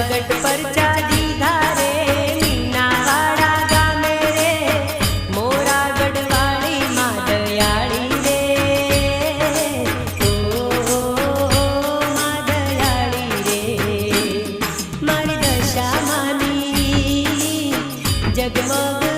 परगट पर चाली धारे मीनावाड़ा गामे रे मोरा गढ़वाड़ी मादयाड़ी रे ओ मादयाड़ी रे मारी दशा मानी जगमग